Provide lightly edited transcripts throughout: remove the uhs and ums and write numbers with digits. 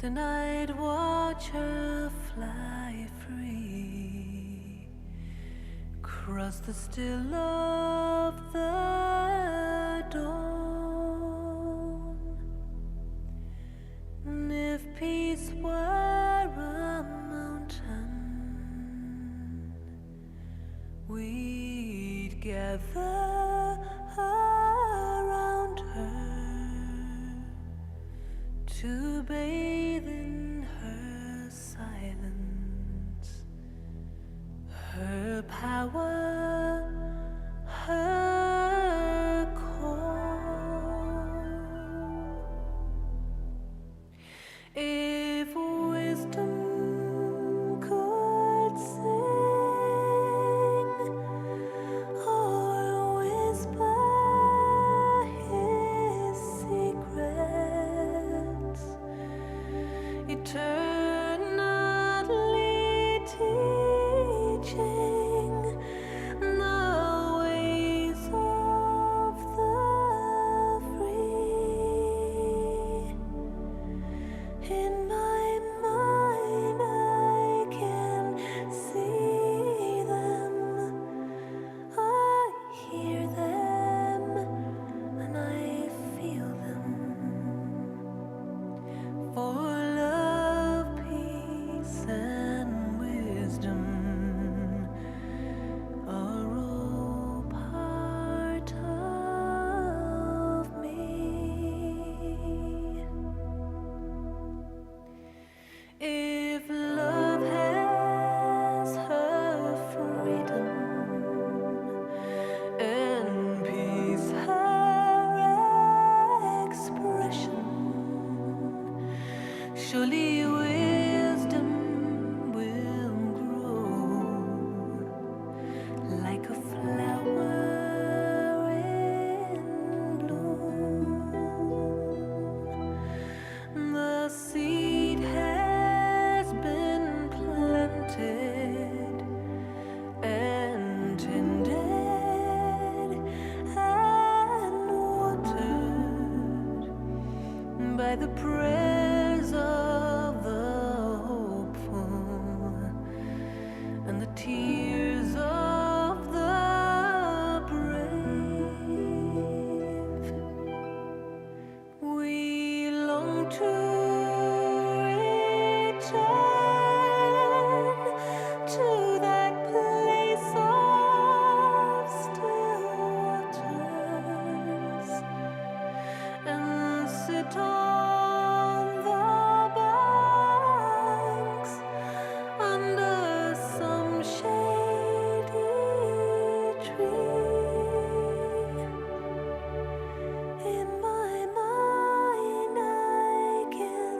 The night watcher fly free, cross the still of the dawn. And if peace were a mountain, we'd gather around her to bathe in her silence, her power, her call. If wisdom could sing or whisper his secrets, eternally teaching the ways of the free. In my mind I can see them, I hear them, and I feel them. For love, peace, and wisdom are all part of me. If love has her freedom and peace her expression, surely wisdom will grow like a flower in bloom. The seed has been planted and tended and watered by the prayers of the hopeful and the tears of the brave. We long to return to that place of still waters and sit on the banks under some shady tree. In my mind I can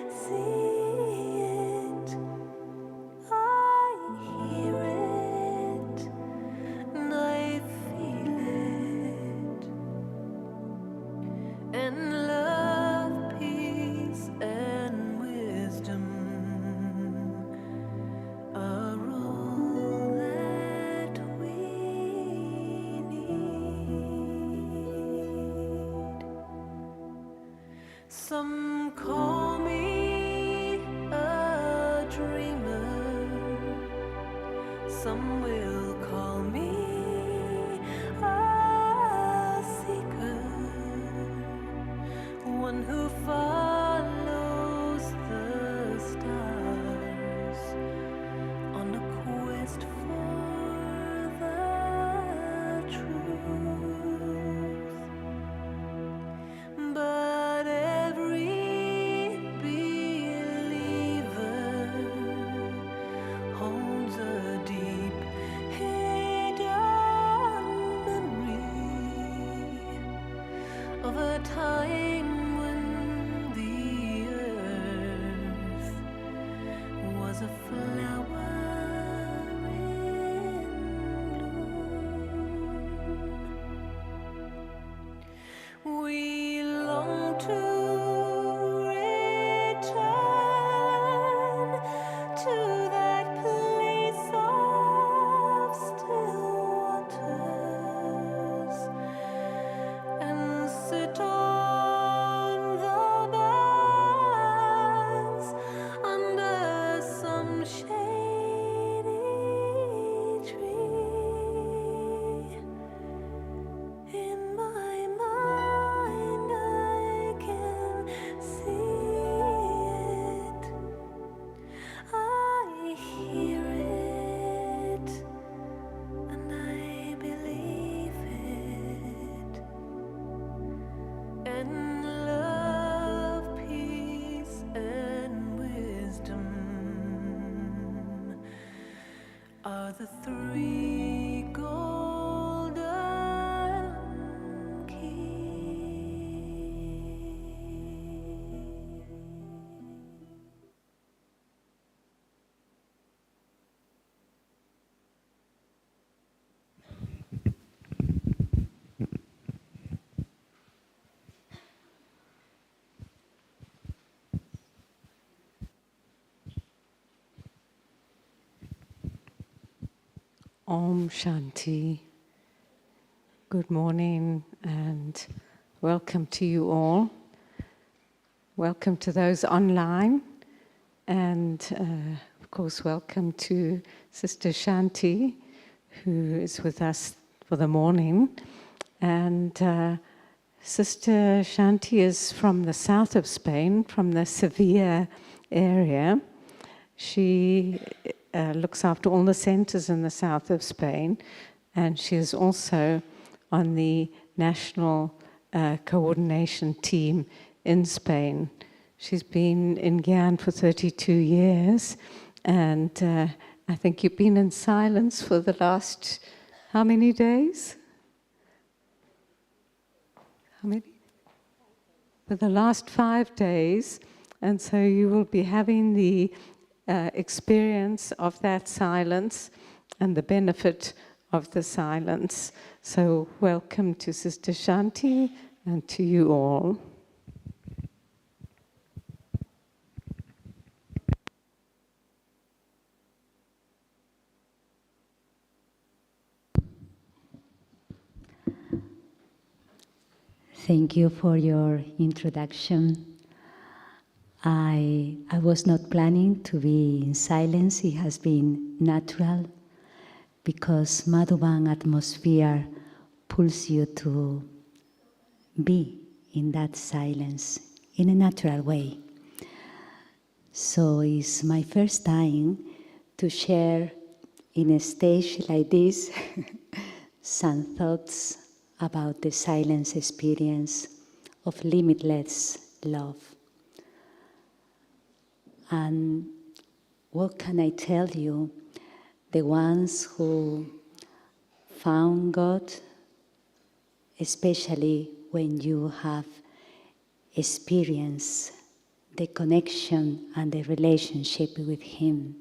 see it, I hear it, and I feel it. And love, peace, and wisdom are all that we need. Some call me a dreamer, some will call me a seeker, one who follows the stars on a quest for the truth. But every believer holds a deep hidden are the three golden keys. Om Shanti. Good morning and welcome to you all. Welcome to those online and of course welcome to Sister Shanti, who is with us for the morning. And Sister Shanti is from the south of Spain, from the Sevilla area. She looks after all the centers in the south of Spain, and she is also on the national coordination team in Spain. She's been in Gyan for 32 years, and I think you've been in silence for the last, how many days? How many? For the last 5 days, and so you will be having the experience of that silence and the benefit of the silence. So welcome to Sister Shanti and to you all. Thank you for your introduction. I was not planning to be in silence. It has been natural because Madhuban atmosphere pulls you to be in that silence in a natural way. So it's my first time to share in a stage like this some thoughts about the silence experience of limitless love. And what can I tell you? The ones who found God, especially when you have experienced the connection and the relationship with Him,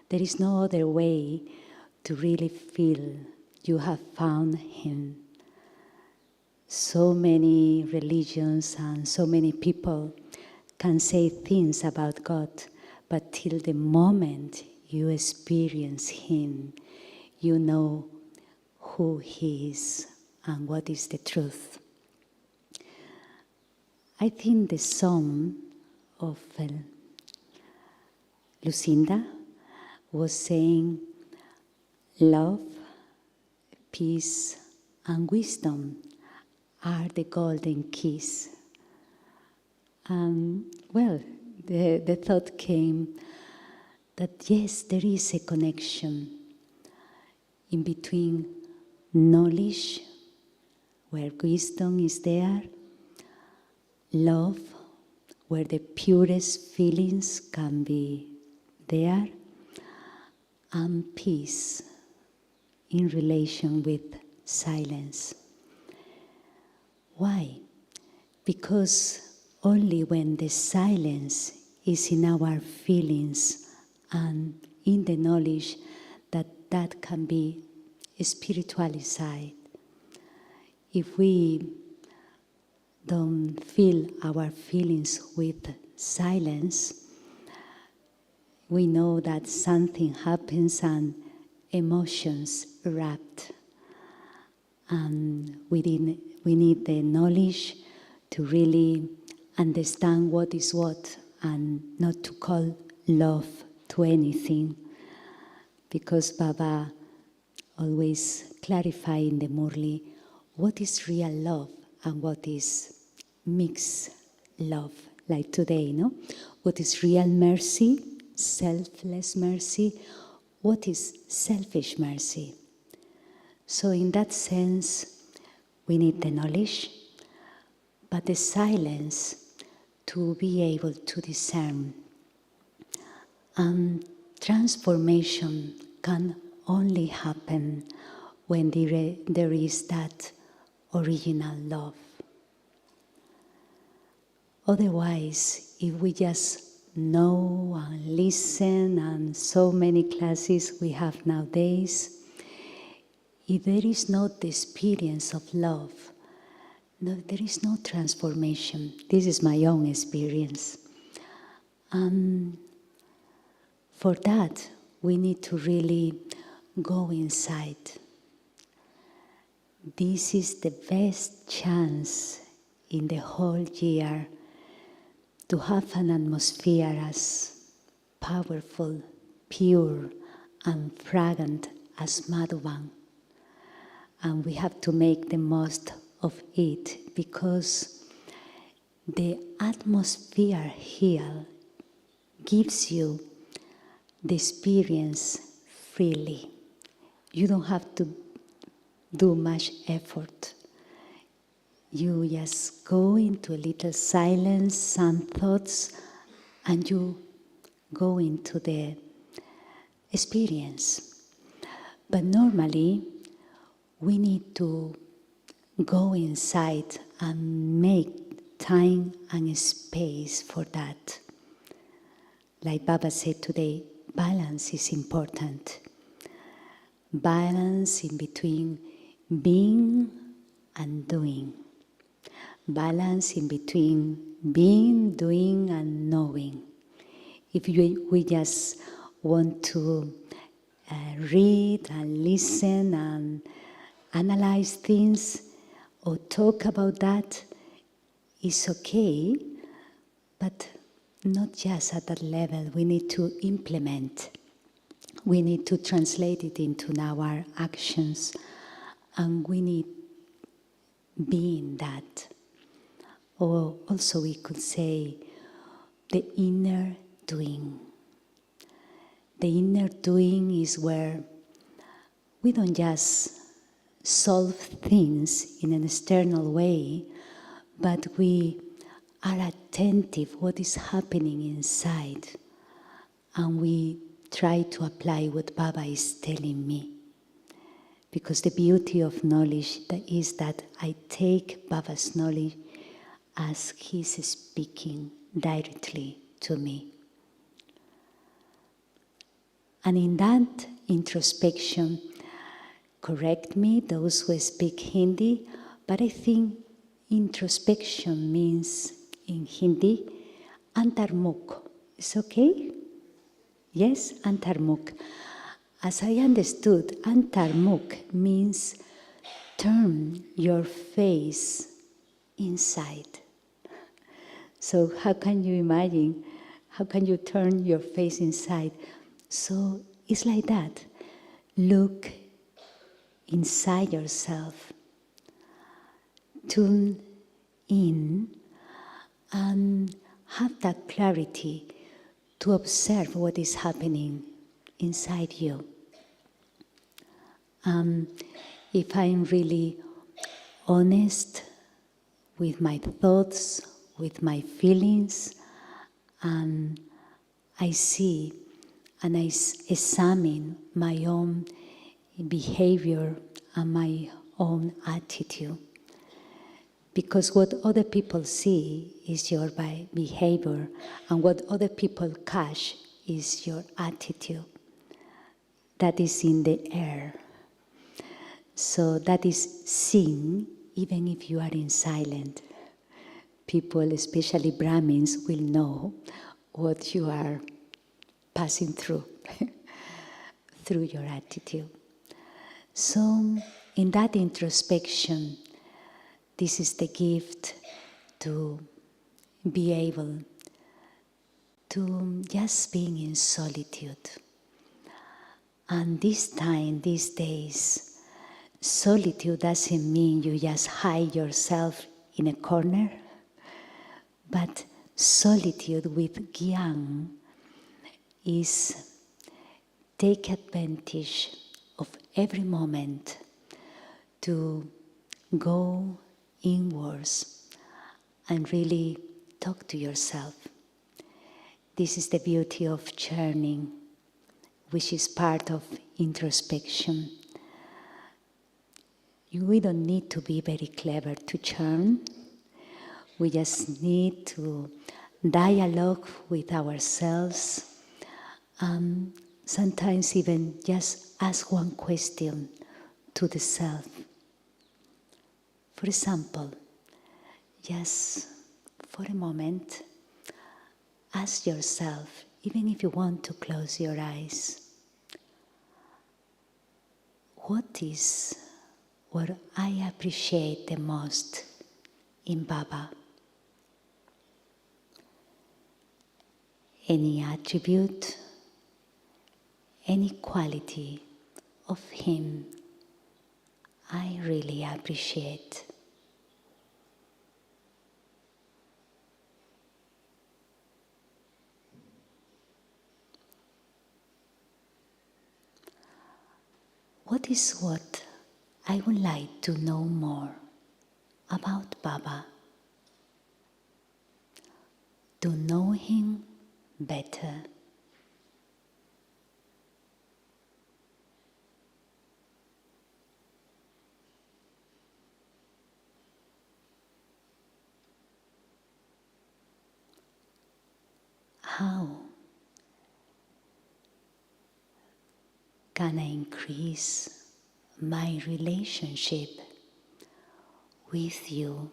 there is no other way to really feel you have found Him. So many religions and so many people can say things about God, but till the moment you experience Him, you know who He is and what is the truth. I think the song of Lucinda was saying, love, peace, and wisdom are the golden keys. Well, the thought came that yes, there is a connection in between knowledge, where wisdom is there, love, where the purest feelings can be there, and peace in relation with silence. Why? Because only when the silence is in our feelings and in the knowledge that can be spiritualized. If we don't fill our feelings with silence, we know that something happens and emotions erupt. And we need the knowledge to really understand what is what and not to call love to anything. Because Baba always clarify in the Murli what is real love and what is mixed love, like today, no? What is real mercy, selfless mercy, what is selfish mercy? So in that sense, we need the knowledge, but the silence to be able to discern. Transformation can only happen when there is that original love. Otherwise, if we just know and listen, and so many classes we have nowadays, if there is not the experience of love, no, there is no transformation. This is my own experience. For that, we need to really go inside. This is the best chance in the whole year to have an atmosphere as powerful, pure, and fragrant as Madhuban. And we have to make the most of it, because the atmosphere here gives you the experience freely. You don't have to do much effort. You just go into a little silence, some thoughts, and you go into the experience. But normally, we need to go inside and make time and space for that. Like Baba said today, balance is important. Balance in between being and doing. Balance in between being, doing, and knowing. If we just want to read and listen and analyze things or talk about that, it's okay, but not just at that level. We need to implement. We need to translate it into our actions, and we need being that. Or also we could say the inner doing. The inner doing is where we don't just solve things in an external way, but we are attentive what is happening inside, and we try to apply what Baba is telling me. Because the beauty of knowledge is that I take Baba's knowledge as he's speaking directly to me. And in that introspection, correct me, those who speak Hindi, but I think introspection means in Hindi, antarmukh. Is okay? Yes, antarmukh. As I understood, antarmukh means turn your face inside. So how can you imagine? How can you turn your face inside? So it's like that. Look inside yourself. Tune in and have that clarity to observe what is happening inside you. If I'm really honest with my thoughts, with my feelings, and I see and I examine my own behavior and my own attitude. Because what other people see is your behavior, and what other people catch is your attitude. That is in the air. So that is seen even if you are in silent. People, especially Brahmins, will know what you are passing through, through your attitude. So in that introspection, this is the gift to be able to just being in solitude. And this time, these days, solitude doesn't mean you just hide yourself in a corner, but solitude with Gyan is take advantage of every moment to go inwards and really talk to yourself. This is the beauty of journeying which is part of introspection. We don't need to be very clever to churn. We just need to dialogue with ourselves. Sometimes even just ask one question to the self. For example, just for a moment, ask yourself, even if you want to close your eyes, what is what I appreciate the most in Baba? Any attribute, any quality of him I really appreciate. What is what I would like to know more about Baba? To know him better. How can I increase my relationship with you,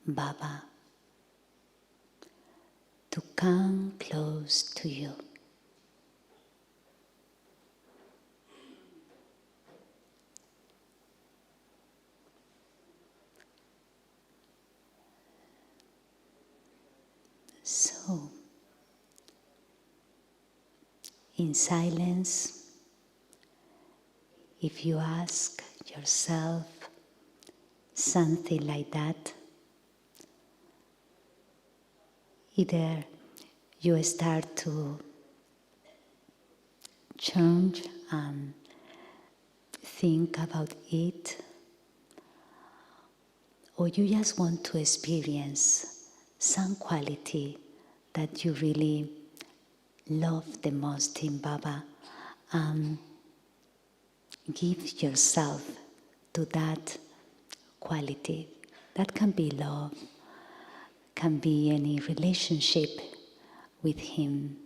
Baba, to come close to you? So, in silence, if you ask yourself something like that, either you start to change and think about it, or you just want to experience some quality that you really love the most in Baba, give yourself to that quality. That can be love, can be any relationship with him.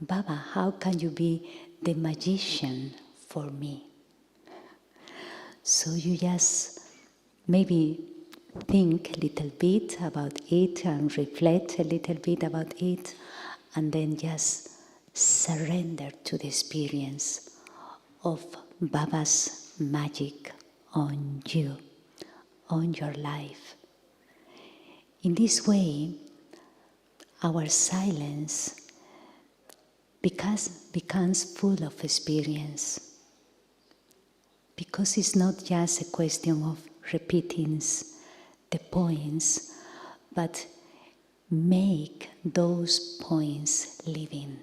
Baba, how can you be the magician for me? So you just maybe think a little bit about it and reflect a little bit about it, and then just surrender to the experience of Baba's magic on you, on your life. In this way, our silence becomes full of experience, because it's not just a question of repeating the points, but make those points living.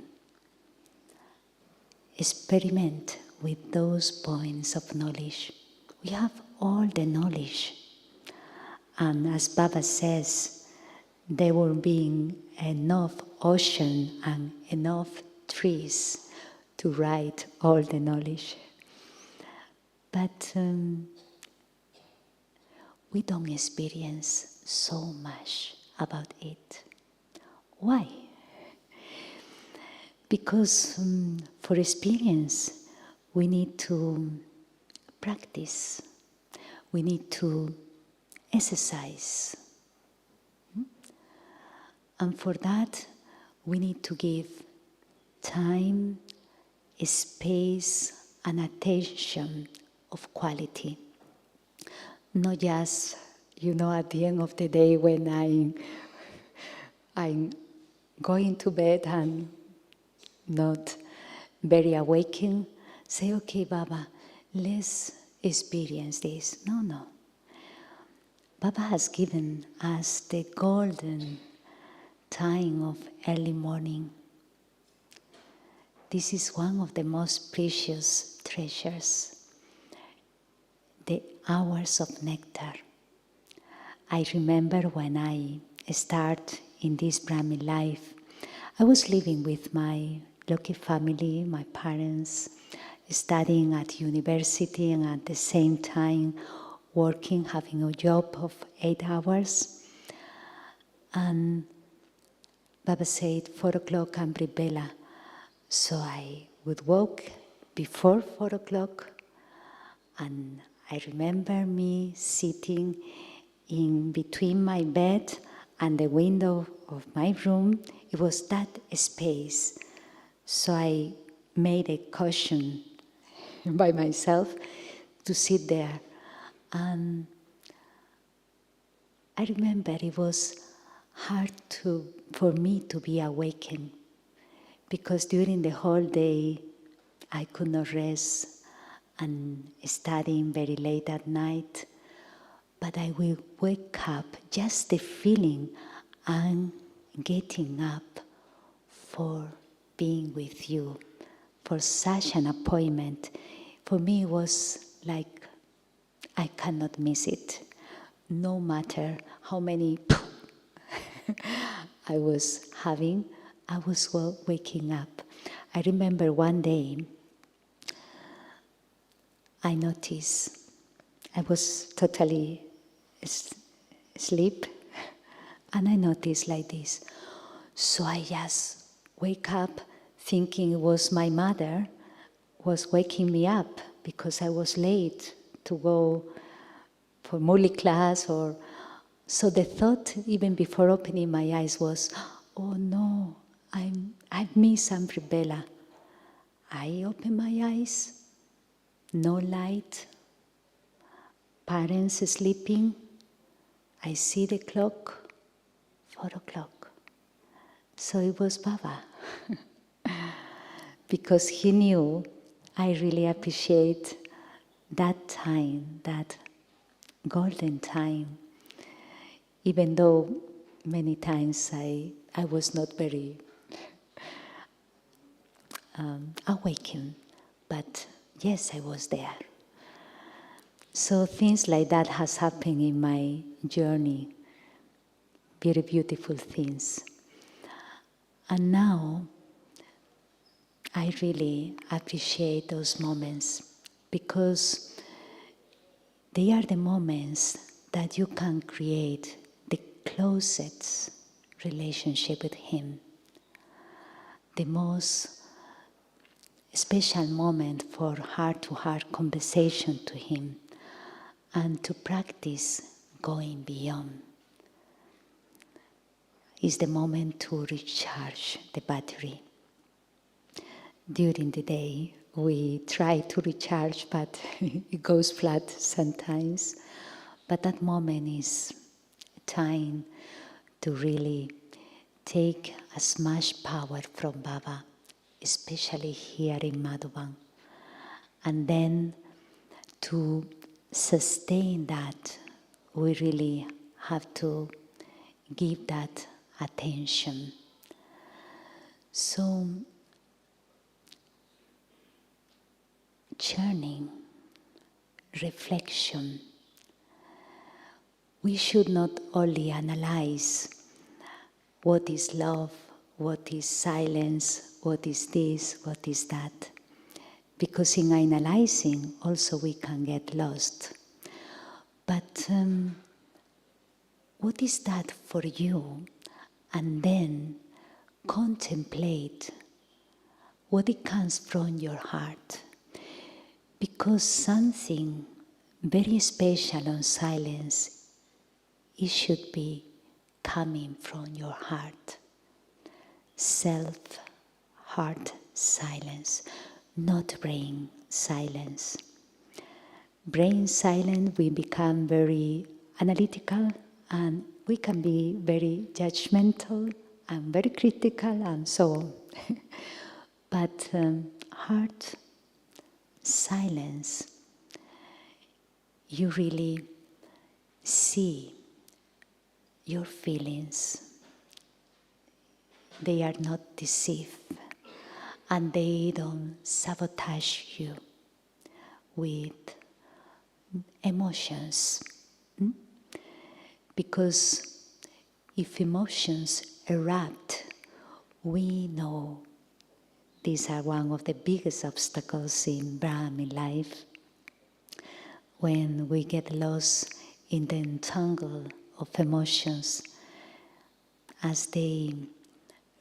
Experiment with those points of knowledge. We have all the knowledge. And as Baba says, there will be enough ocean and enough trees to write all the knowledge. But we don't experience so much about it. Why? Because for experience, we need to practice. We need to exercise. And for that, we need to give time, space, and attention of quality. Not just, at the end of the day when I'm going to bed and not very awakened, say, okay, Baba, let's experience this. No. Baba has given us the golden time of early morning. This is one of the most precious treasures, the hours of nectar. I remember when I started in this Brahmin life, I was living with my lucky family, my parents studying at university and at the same time working, having a job of 8 hours. And Baba said, 4 o'clock and bring Bella. So I would walk before 4 o'clock, and I remember me sitting in between my bed and the window of my room. It was that space. So I made a cushion by myself to sit there. And I remember it was hard for me to be awakened, because during the whole day I could not rest and studying very late at night. But I will wake up, just the feeling I'm getting up for being with you, for such an appointment. For me, it was like I cannot miss it. No matter how many I was having, I was waking up. I remember one day I noticed I was totally asleep, and I noticed like this. So I just wake up thinking it was my mother was waking me up because I was late to go for Murli class. So the thought, even before opening my eyes, was, oh no, I've missed Aunt Bella. I open my eyes, no light, parents sleeping. I see the clock, 4 o'clock. So it was Baba. Because he knew I really appreciate that time, that golden time. Even though many times I was not very awakened, but yes, I was there. So things like that has happened in my journey, very beautiful things. And now I really appreciate those moments, because they are the moments that you can create the closest relationship with Him, the most special moment for heart-to-heart conversation to Him, and to practice going beyond. Is the moment to recharge the battery. During the day, we try to recharge, but it goes flat sometimes. But that moment is time to really take as much power from Baba, especially here in Madhuban, and then to sustain that, we really have to give that attention. So, churning, reflection, we should not only analyze what is love, what is silence, what is this, what is that. Because in analyzing, also we can get lost. But what is that for you? And then contemplate what it comes from your heart. Because something very special on silence, it should be coming from your heart. Self-heart silence, not brain silence. Brain silence, we become very analytical, and we can be very judgmental and very critical and so on. But heart silence, you really see your feelings. They are not deceived, and they don't sabotage you with emotions. Because if emotions erupt, we know these are one of the biggest obstacles in Brahma life. When we get lost in the entangle of emotions, as they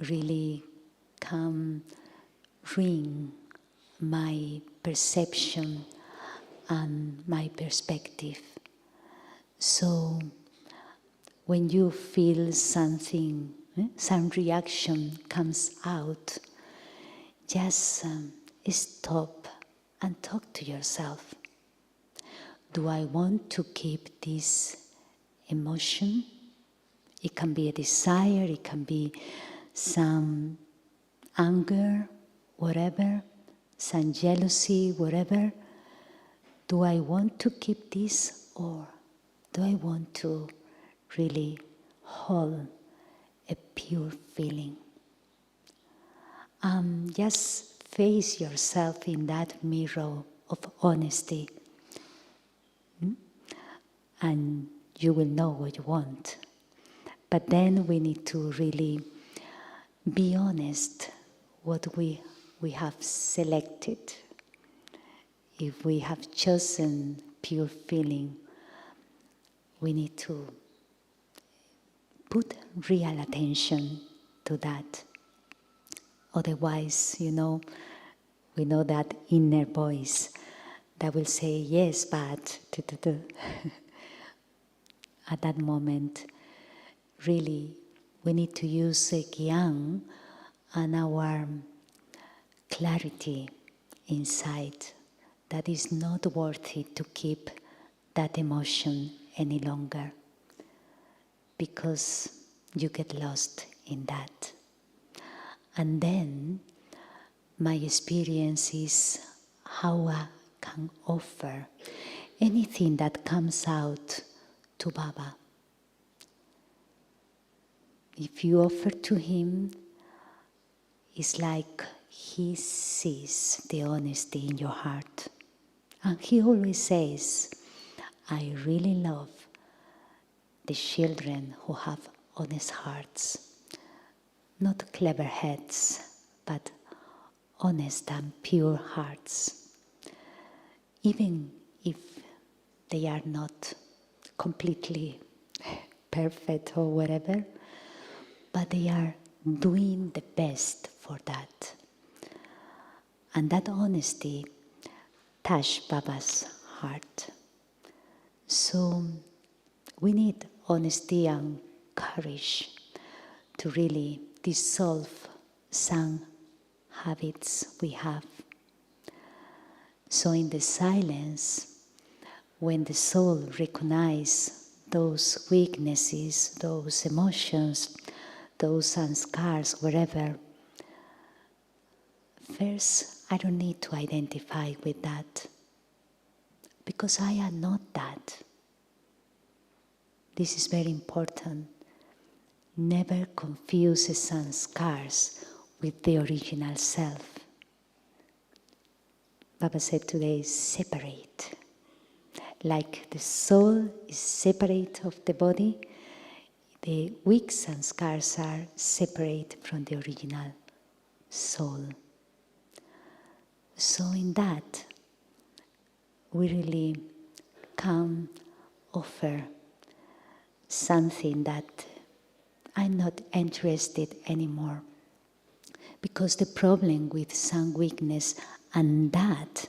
really come ruin my perception and my perspective. So when you feel something, some reaction comes out, just stop and talk to yourself. Do I want to keep this emotion? It can be a desire, it can be some anger, whatever, some jealousy, whatever. Do I want to keep this, or do I want to really hold a pure feeling? Just face yourself in that mirror of honesty, and you will know what you want. But then we need to really be honest what we have selected. If we have chosen pure feeling, we need to put real attention to that. Otherwise, we know that inner voice that will say, yes, but at that moment, really, we need to use Gyan and our clarity inside that is not worthy to keep that emotion any longer, because you get lost in that. And then my experience is how I can offer anything that comes out to Baba. If you offer to him, it's like he sees the honesty in your heart. And he always says, I really love the children who have honest hearts. Not clever heads, but honest and pure hearts. Even if they are not completely perfect or whatever, but they are doing the best for that. And that honesty touched Baba's heart. So we need honesty and courage to really dissolve some habits we have. So in the silence, when the soul recognizes those weaknesses, those emotions, those sanskars, wherever, first, I don't need to identify with that, because I am not that. This is very important. Never confuse the sanskars with the original self. Baba said today, separate. Like the soul is separate of the body, the weak sanskars are separate from the original soul. So in that, we really can offer something that I'm not interested anymore. Because the problem with some weakness, and that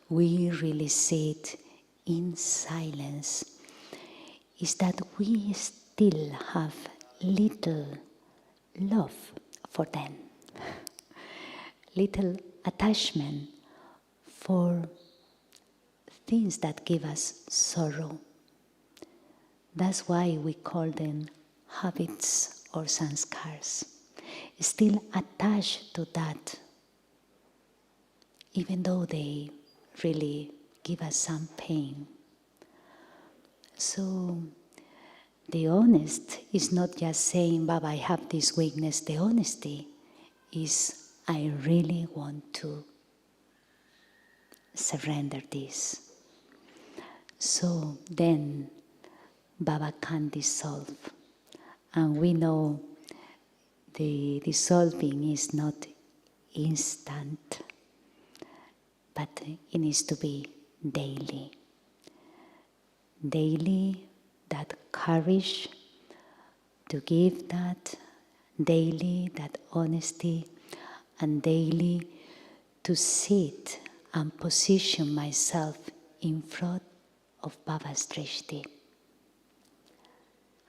we really see it in silence, is that we still have little love for them, little attachment for things that give us sorrow. That's why we call them habits or sanskars. Still attached to that, even though they really give us some pain. So the honest is not just saying, Baba, I have this weakness. The honesty is, I really want to surrender this. So then Baba can dissolve. And we know the dissolving is not instant, but it needs to be daily. Daily, that courage to give that, daily, that honesty, and daily to sit and position myself in front of Baba's Drishti.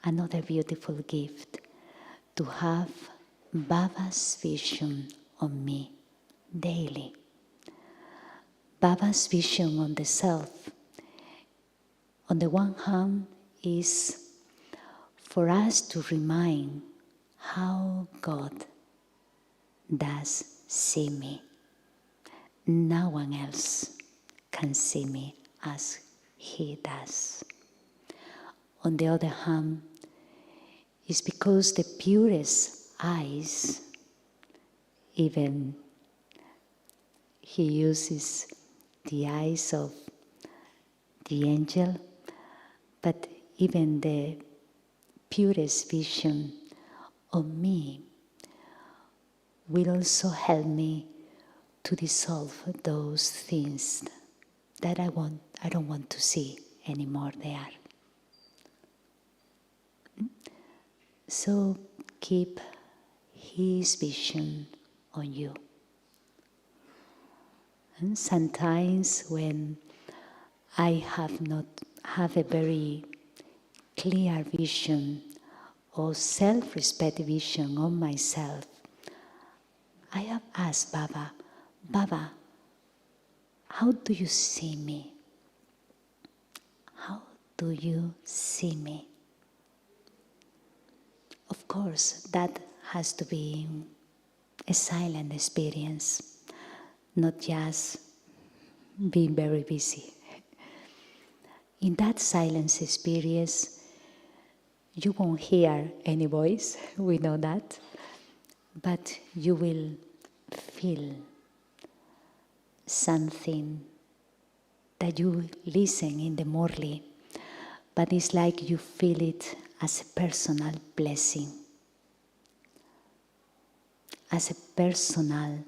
Another beautiful gift, to have Baba's vision on me daily. Baba's vision on the self, on the one hand, is for us to remind how God does see me. No one else can see me as He does. On the other hand, it's because the purest eyes, even He uses the eyes of the angel, but even the purest vision of me will also help me to dissolve those things that I don't want to see anymore there. So keep His vision on you. And sometimes when I have a very clear vision or self-respect vision of myself, I have asked Baba, Baba, how do you see me? How do you see me? Of course, that has to be a silent experience, not just being very busy. In that silence experience, you won't hear any voice, we know that, but you will feel something that you listen in the Murli, but it's like you feel it as a personal blessing, as a personal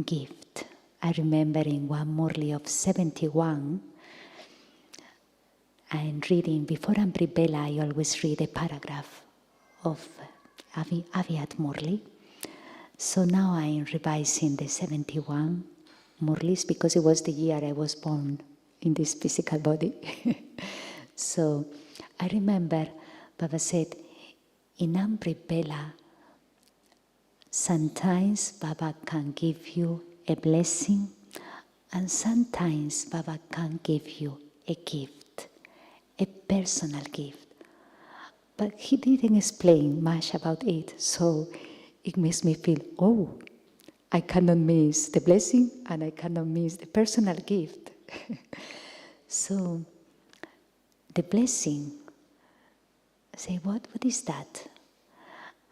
gift. I remember in one Murli of 71, I'm reading, before Amrit Bela, I always read a paragraph of Aviat Murli. So now I'm revising the 71 Murlis because it was the year I was born in this physical body. So I remember Baba said, in Amrit Bela, sometimes Baba can give you a blessing, and sometimes Baba can give you a gift, a personal gift. But he didn't explain much about it, so it makes me feel, oh, I cannot miss the blessing and I cannot miss the personal gift. So the blessing, I say, what is that?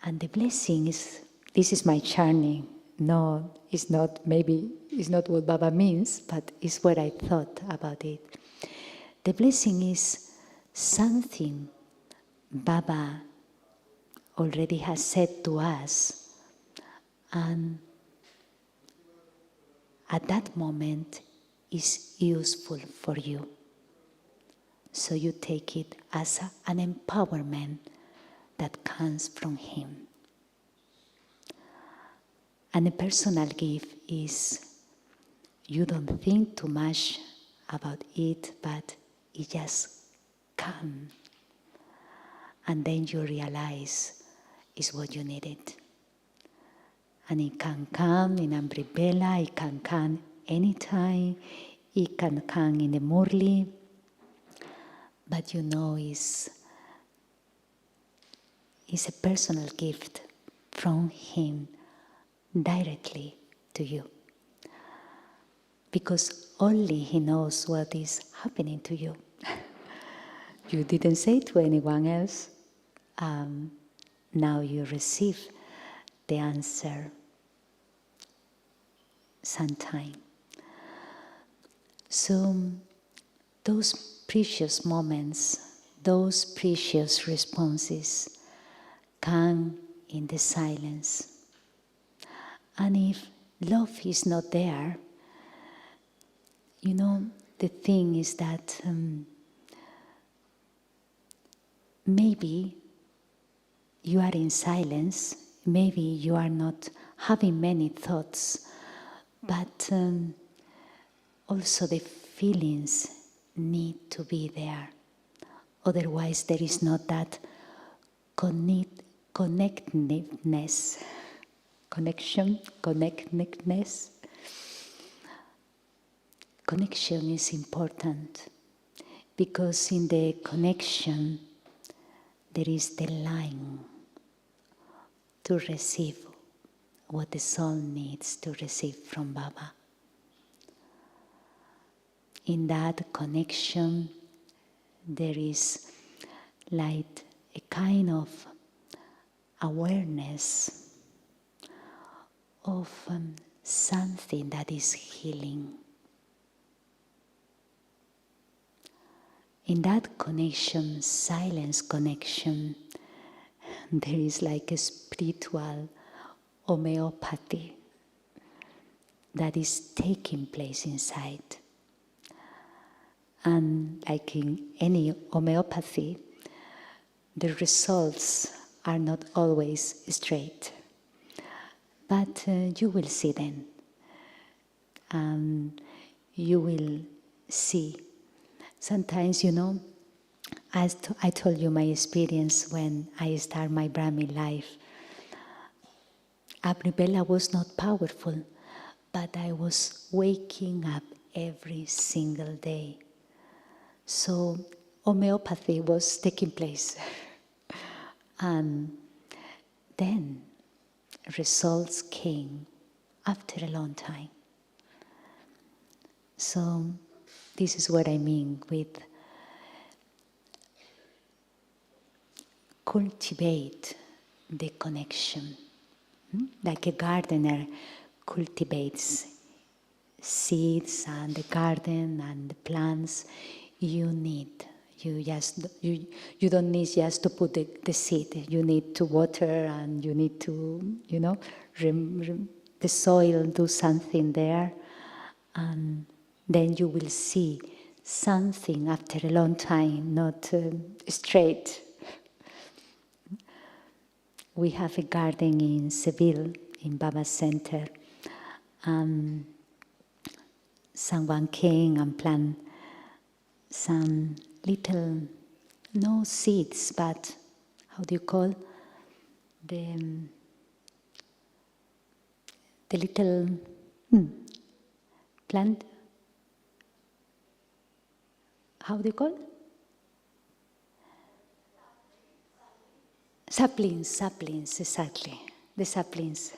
And the blessing is, this is my journey. No, it's not what Baba means, but it's what I thought about it. The blessing is something Baba already has said to us, and at that moment is useful for you. So you take it as an empowerment that comes from Him. And a personal gift is, you don't think too much about it, but it just comes. And then you realize it's what you needed. And it can come in Amrit Bela, it can come anytime, it can come in the Murli, but you know it's a personal gift from Him directly to you. Because only He knows what is happening to you. You didn't say to anyone else. Now you receive the answer sometime. So those precious moments, those precious responses come in the silence. And if love is not there, the thing is that maybe you are in silence, maybe you are not having many thoughts, but also the feelings need to be there. Otherwise, there is not that connectedness. Connection is important because in the connection there is the line to receive what the soul needs to receive from Baba. In that connection there is like a kind of awareness of something that is healing. In that connection, silence connection, there is like a spiritual homeopathy that is taking place inside. And like in any homeopathy, the results are not always straight. But you will see them. And you will see. Sometimes, as I told you my experience when I started my Brahmin life. Abribella was not powerful, but I was waking up every single day. So homeopathy was taking place. And then results came after a long time. So this is what I mean with cultivate the connection. Like a gardener cultivates seeds and the garden and the plants, you don't need just to put the seed. You need to water and you need to, the soil, do something there. And then you will see something after a long time, not straight. We have a garden in Seville, in Baba's Center. Someone came and planted some little, no seeds, but how do you call the little plant? How do you call? Saplings, exactly. The saplings.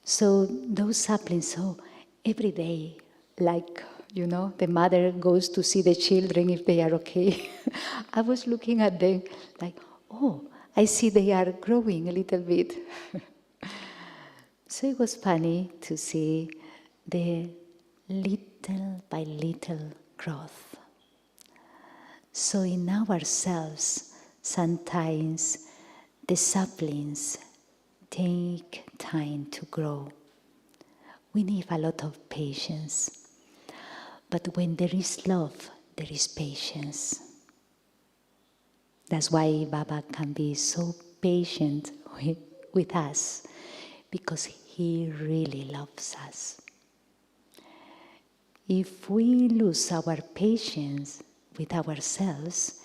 So those saplings, so every day, like, the mother goes to see the children if they are okay. I was looking at them like, oh, I see they are growing a little bit. So it was funny to see the little by little growth. So in ourselves, sometimes the saplings take time to grow. We need a lot of patience. But when there is love, there is patience. That's why Baba can be so patient with us, because he really loves us. If we lose our patience with ourselves,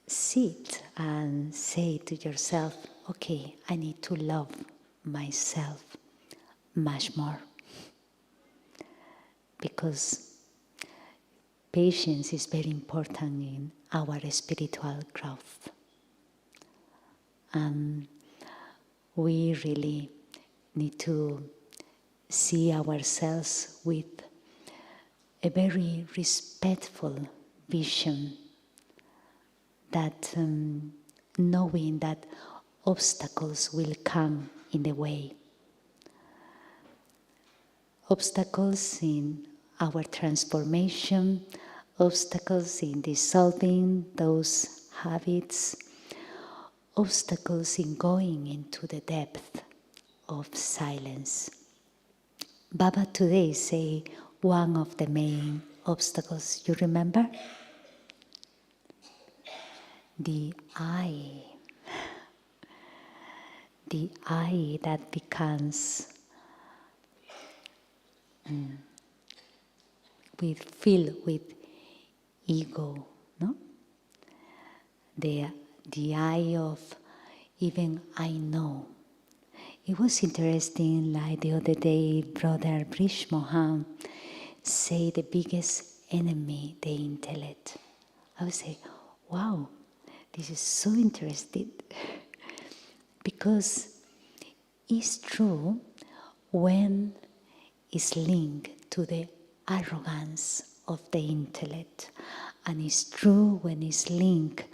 sit and say to yourself, okay, I need to love myself much more. Because patience is very important in our spiritual growth. And we really need to see ourselves with a very respectful vision, that knowing that obstacles will come in the way. Obstacles in our transformation, obstacles in dissolving those habits, obstacles in going into the depth of silence. Baba today say one of the main obstacles, you remember? The I that becomes filled with ego, no? The I of even I know. It was interesting, like the other day, Brother Brish Mohan say the biggest enemy, the intellect. I would say, wow, this is so interesting. Because it's true when it's linked to the arrogance of the intellect, and it's true when it's linked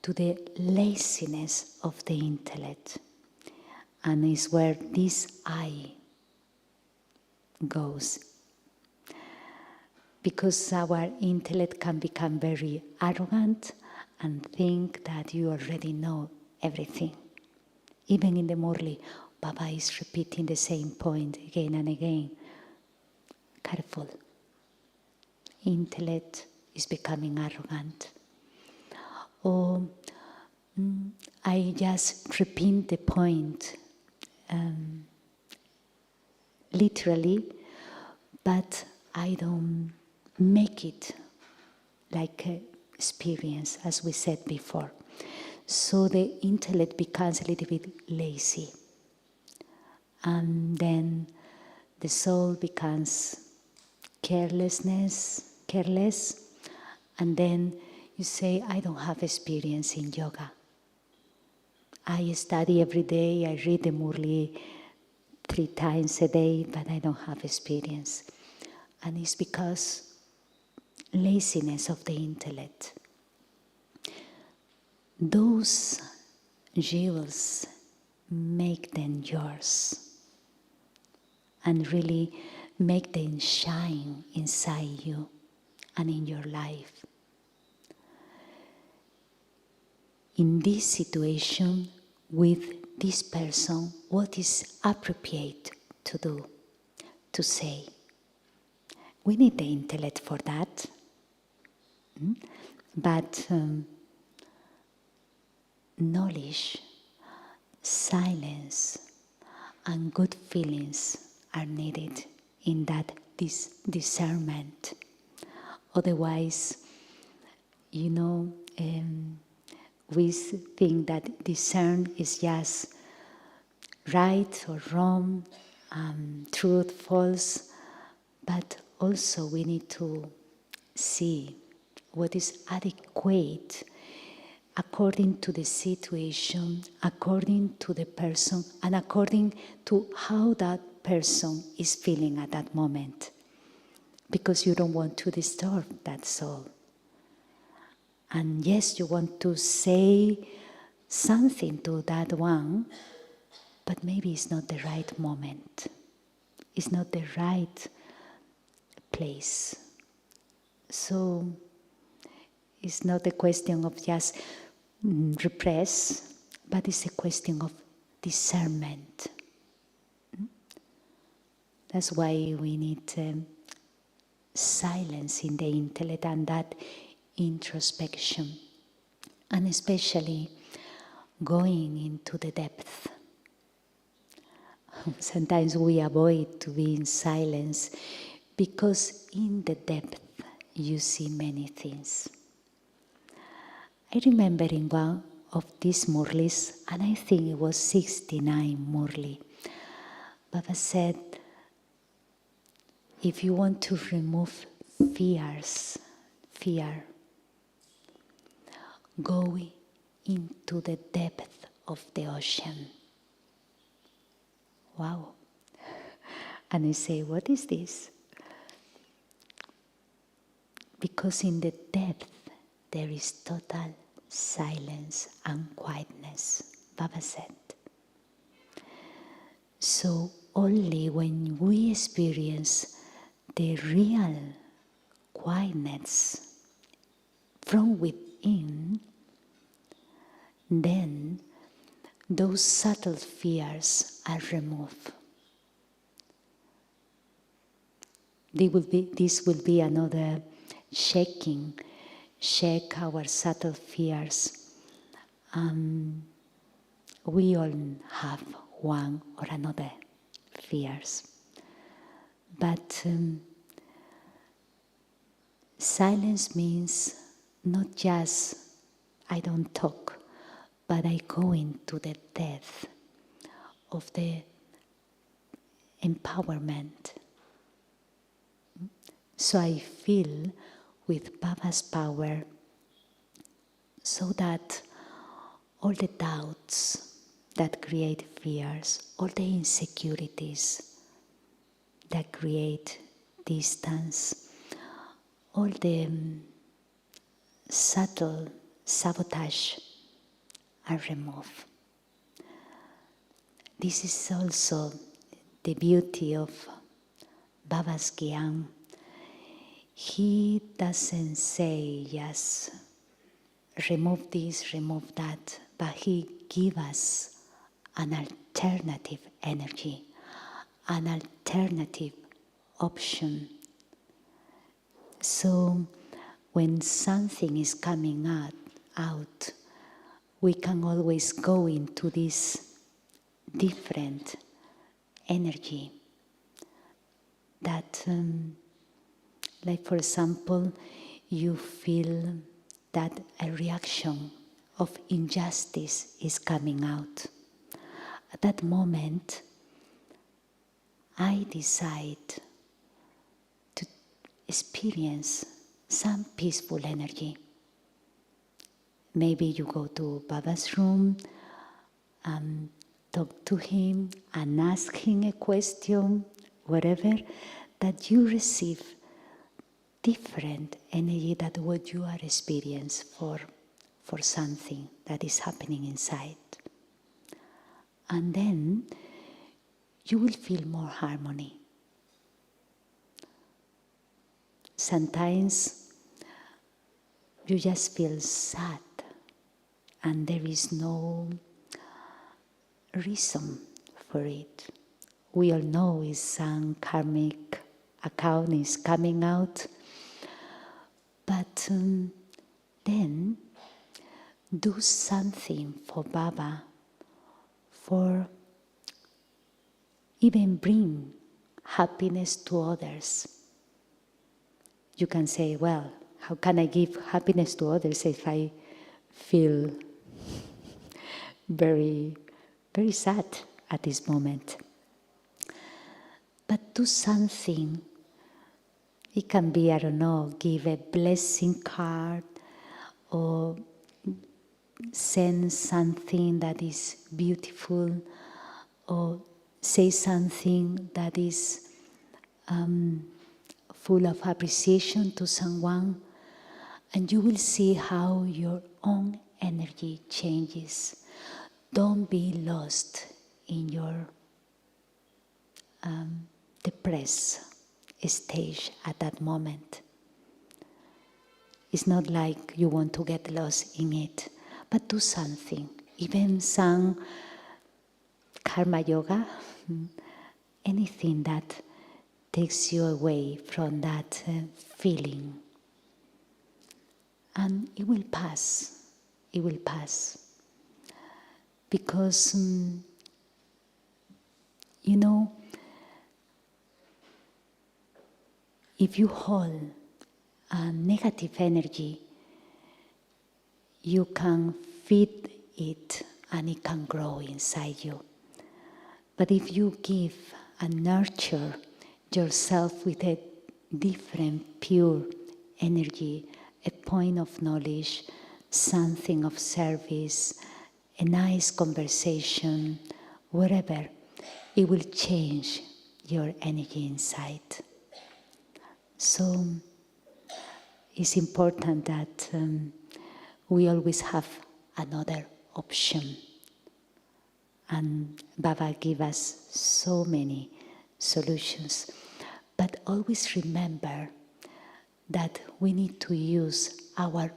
to the laziness of the intellect, and it's where this I goes. Because our intellect can become very arrogant and think that you already know everything. Even in the Murli, Baba is repeating the same point again and again. Careful. Intellect is becoming arrogant. Or I just repeat the point literally, but I don't make it like an experience, as we said before. So the intellect becomes a little bit lazy. And then the soul becomes careless, and then you say, I don't have experience in yoga. I study every day, I read the Murli 3 times a day, but I don't have experience. And it's because laziness of the intellect. Those jewels, make them yours and really make them shine inside you and in your life. In this situation, with this person, what is appropriate to do, to say? We need the intellect for that. But knowledge, silence, and good feelings are needed in that discernment. Otherwise, we think that discern is just right or wrong, truth, false, but also we need to see what is adequate according to the situation, according to the person, and according to how that person is feeling at that moment. Because you don't want to disturb that soul. And yes, you want to say something to that one, but maybe it's not the right moment. It's not the right place. So it's not a question of just repress, but it's a question of discernment. That's why we need silence in the intellect and that introspection, and especially going into the depth. Sometimes we avoid to be in silence because in the depth you see many things. I remember in one of these Murlis, and I think it was 69 Murli, Baba said, if you want to remove fear, go into the depth of the ocean. Wow. And I say, what is this? Because in the depth there is total silence and quietness, Baba said. So only when we experience the real quietness from within, then those subtle fears are removed. This will be another check our subtle fears. We all have one or another fears. But silence means not just I don't talk, but I go into the depth of the empowerment. So I feel with Baba's power so that all the doubts that create fears, all the insecurities that create distance, all the subtle sabotage are removed. This is also the beauty of Baba's Gyan. He doesn't say, yes, remove this, remove that, but he gives us an alternative energy, an alternative option. So when something is coming out, we can always go into this different energy that, like for example, you feel that a reaction of injustice is coming out. At that moment, I decide to experience some peaceful energy. Maybe you go to Baba's room and talk to him and ask him a question, whatever, that you receive different energy than what you are experiencing for something that is happening inside. And then you will feel more harmony. Sometimes you just feel sad and there is no reason for it. We all know is some karmic account is coming out, but then do something for Baba, for even bring happiness to others. You can say, well, how can I give happiness to others if I feel very, very sad at this moment? But do something. It can be, I don't know, give a blessing card or send something that is beautiful or say something that is full of appreciation to someone, and you will see how your own energy changes. Don't be lost in your depressed stage at that moment. It's not like you want to get lost in it, but do something. Even some karma yoga, anything that takes you away from that feeling. And it will pass. It will pass. Because, you know, if you hold a negative energy, you can feed it and it can grow inside you. But if you give and nurture yourself with a different, pure energy, a point of knowledge, something of service, a nice conversation, whatever, it will change your energy inside. So it's important that we always have another option. And Baba gave us so many solutions. But always remember that we need to use our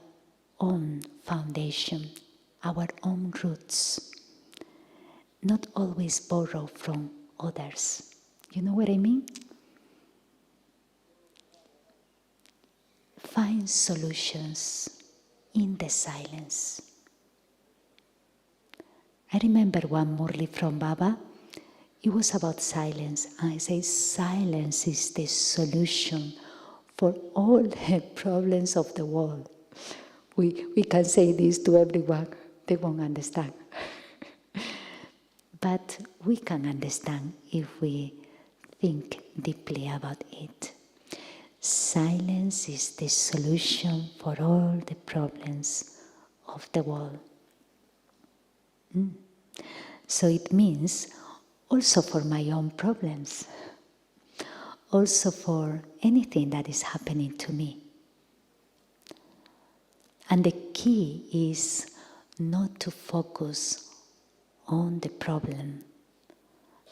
own foundation, our own roots. not always borrow from others. You know what I mean? Find solutions in the silence. I remember one Murli from Baba. It was about silence. I say silence is the solution for all the problems of the world. We can say this to everyone. They won't understand. But we can understand if we think deeply about it. Silence is the solution for all the problems of the world. So it means also for my own problems, also for anything that is happening to me. And the key is not to focus on the problem,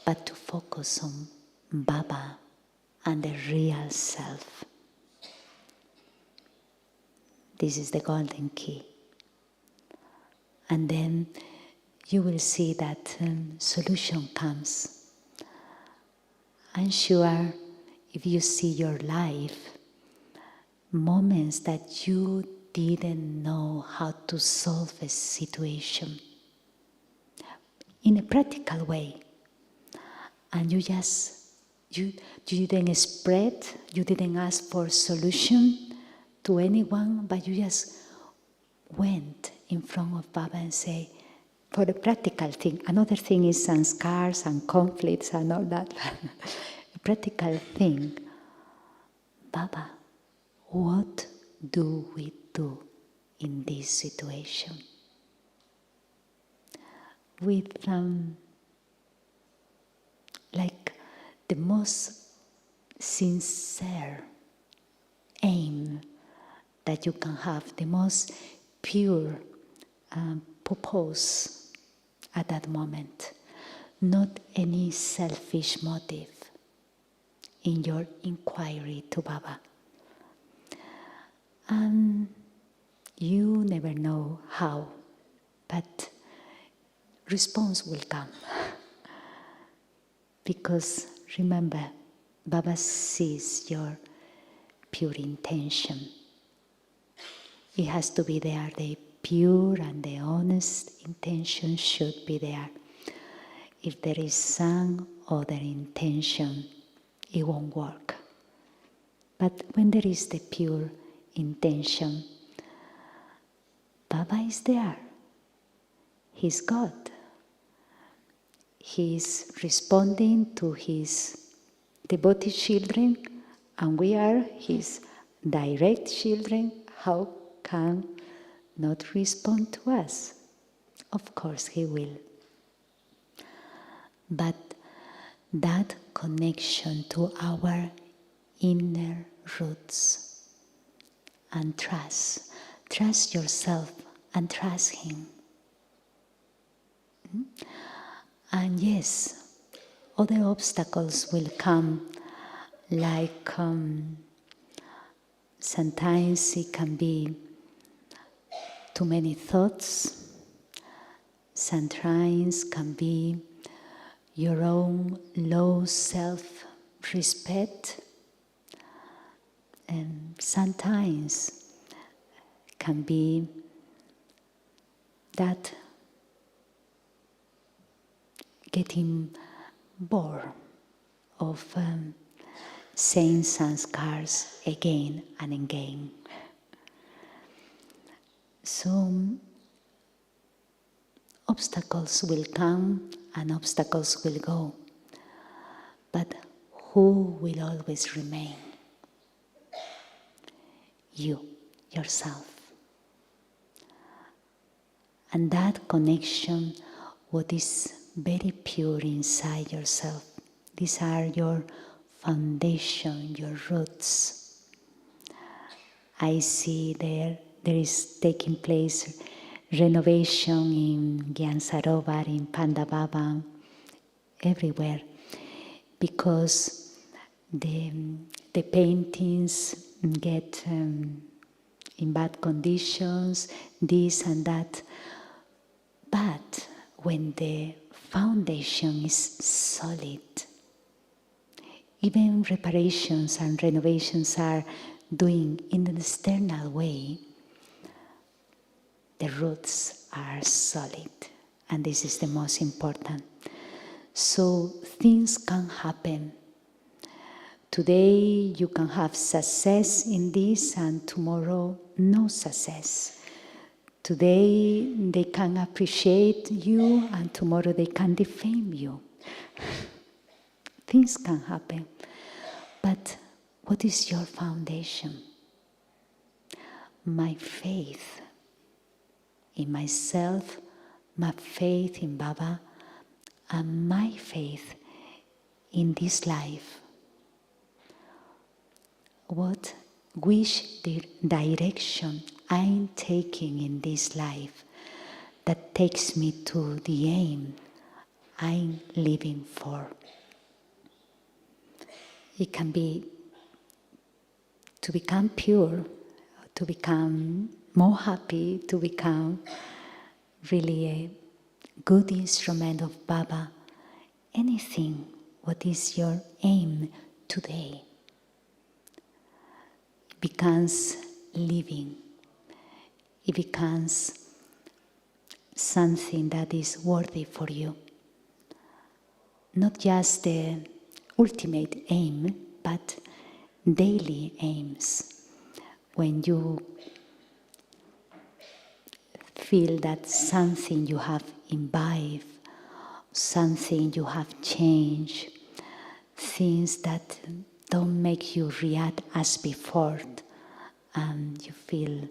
but to focus on Baba and the real self. This is the golden key. And then you will see that solution comes. I'm sure if you see your life, moments that you didn't know how to solve a situation in a practical way, and you didn't spread, you didn't ask for solution to anyone, but you just went in front of Baba and say, for the practical thing. Another thing is sanskars and conflicts and all that. A practical thing. Baba, what do we do in this situation? With like the most sincere aim that you can have, the most pure purpose at that moment, not any selfish motive in your inquiry to Baba. And you never know how, but response will come. Because remember, Baba sees your pure intention. It has to be there, the pure and the honest intention should be there. If there is some other intention, it won't work. But when there is the pure intention, Baba is there. He's God. He is responding to his devotee children, and we are his direct children. How can not respond to us? Of course he will. But that connection to our inner roots and trust yourself and trust him. And yes, other obstacles will come, like sometimes it can be too many thoughts, sometimes can be your own low self-respect, and sometimes can be that getting bored of saying sanskars again and again. So obstacles will come and obstacles will go, but who will always remain? You, yourself. And that connection, what is very pure inside yourself, these are your foundation, your roots. I see there is taking place renovation in Gyan Sarovar, in Panda Baba, everywhere, because the paintings get in bad conditions, this and that. But when the foundation is solid. Even reparations and renovations are doing in an external way. The roots are solid, and this is the most important. So things can happen. Today you can have success in this, and tomorrow no success. Today they can appreciate you, and tomorrow they can defame you. Things can happen. But what is your foundation? My faith in myself, my faith in Baba, and my faith in this life. Which direction I'm taking in this life that takes me to the aim I'm living for. It can be to become pure, to become more happy, to become really a good instrument of Baba. Anything, what is your aim today? It becomes living. It becomes something that is worthy for you. Not just the ultimate aim, but daily aims. When you feel that something you have imbibed, something you have changed, things that don't make you react as before, and you feel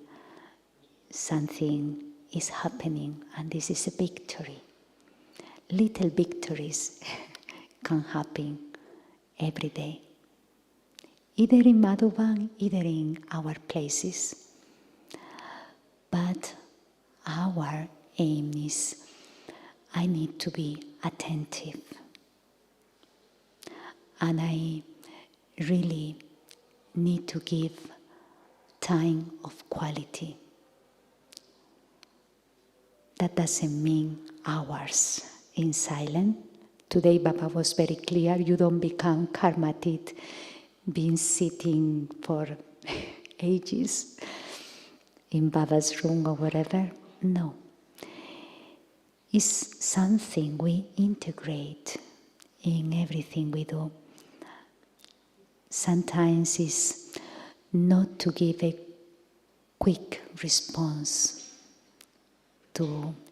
something is happening, and this is a victory. Little victories can happen every day, either in Madhuban, either in our places. But our aim is, I need to be attentive. And I really need to give time of quality. That doesn't mean hours in silence. Today Baba was very clear, you don't become karmatit being sitting for ages in Baba's room or whatever. No. It's something we integrate in everything we do. Sometimes it's not to give a quick response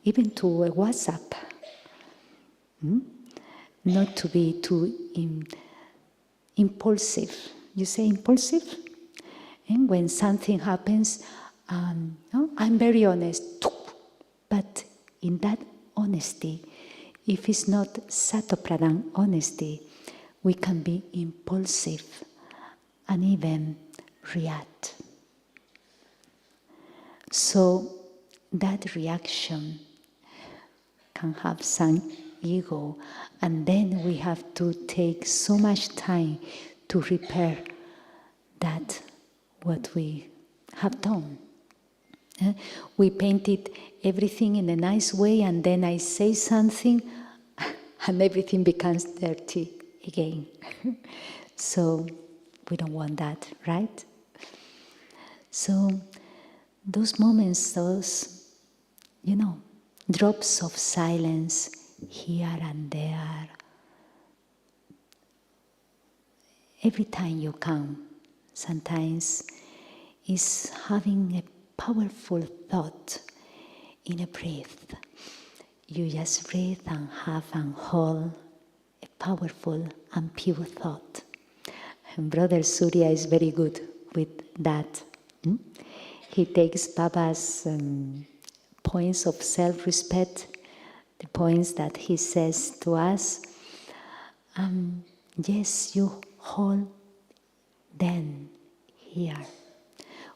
even to a WhatsApp. Not to be too impulsive. You say impulsive? And when something happens, I'm very honest. But in that honesty, if it's not Satopradhan honesty, we can be impulsive and even react. So that reaction can have some ego, and then we have to take so much time to repair that what we have done. We painted everything in a nice way, and then I say something and everything becomes dirty again. So we don't want that, right? So those moments, those, drops of silence here and there, every time you come, sometimes is having a powerful thought in a breath. You just breathe and have and hold a powerful and pure thought. And Brother Surya is very good with that. He takes Baba's points of self-respect, the points that he says to us. Yes, you hold them here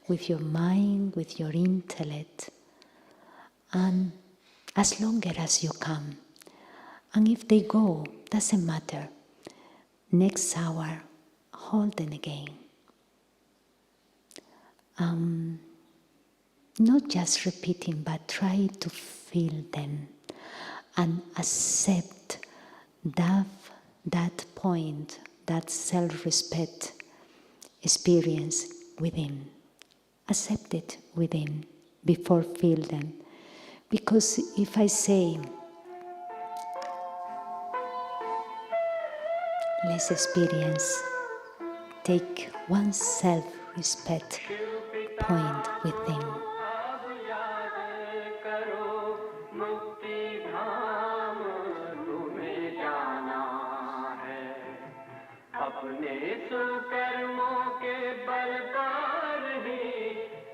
with your mind, with your intellect, and as longer as you can. And if they go, doesn't matter. Next hour, hold them again. Not just repeating, but try to feel them and accept that point, that self-respect experience within. Accept it within before feel them. Because if I say, let's experience, take one self-respect point within. अपने सुकर्मों के बल पर ही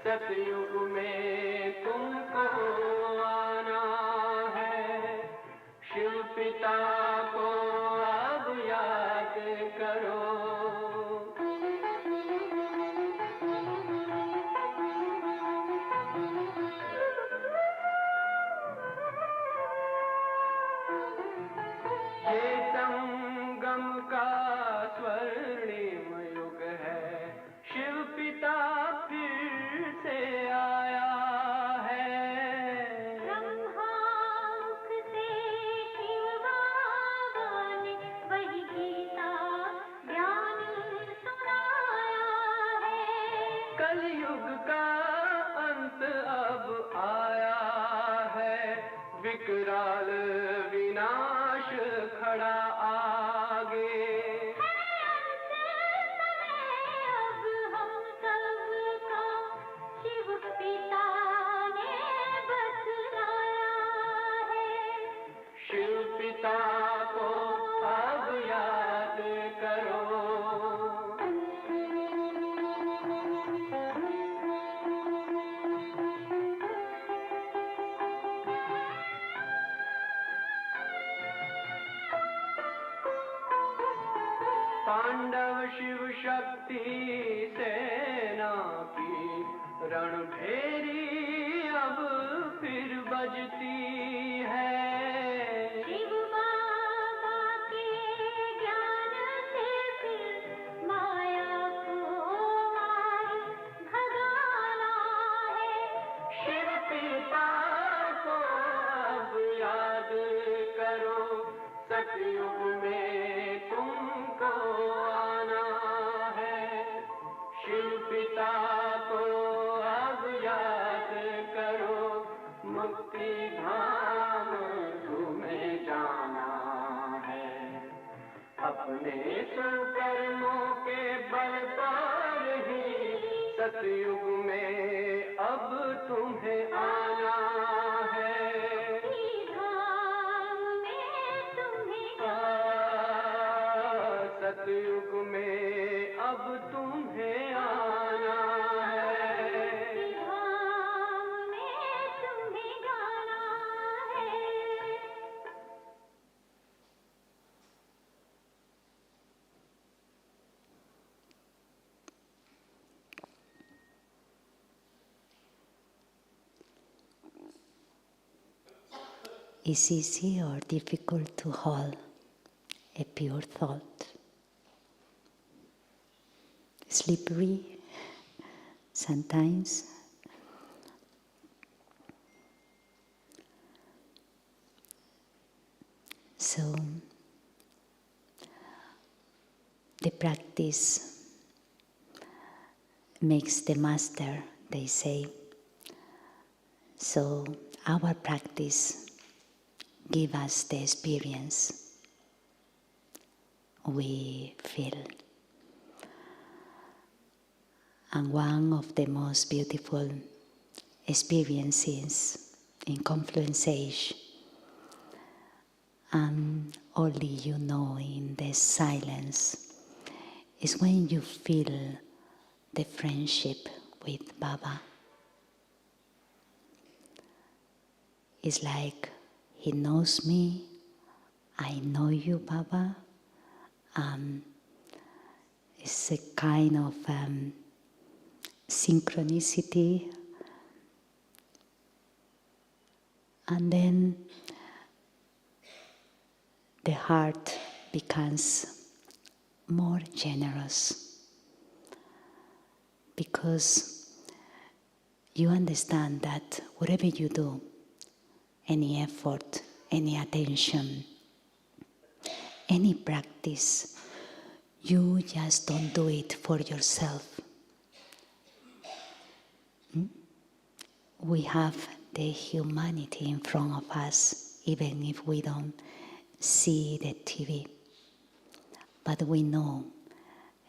सतयुग में तुमको आना है। शिव पिता को अब याद करो। ये संगम का स्वर्णिम युग है, शिव पिता फिर से आया है। ब्रह्मांक से शिव बाबा ने वही गीता ज्ञान सुनाया है। कलयुग का अंत अब आया है, विकराल विनाश खड़ा आगे। अब हम सबका शिव पिता ने बतलाया है। शिव पिता को अब याद करो। पांडव शिव शक्ति सेना की रणभेरी अब फिर बजती है। शिव बाबा के ज्ञान से फिर माया को मार भगाना है। शिव पिता को अब याद करो, सतयुग में तुमको आना है। शिव पिता को अब याद करो, मुक्ति धाम तुम्हें जाना है। अपने सुकर्मों के बल पर ही सतयुग में अब तुम्हें आना है। सतयुग में अब तुम्हें आना है। धाम में तुम्हें गाना है। Is easy or difficult to hold a pure thought? Slippery sometimes. So the practice makes the master, they say. So our practice gives us the experience we feel. And one of the most beautiful experiences in Confluence Age, and only you know in the silence, is when you feel the friendship with Baba. It's like he knows me, I know you, Baba. It's a kind of synchronicity, and then the heart becomes more generous because you understand that whatever you do, any effort any attention, any practice. You just don't do it for yourself. We have the humanity in front of us, even if we don't see the TV. But we know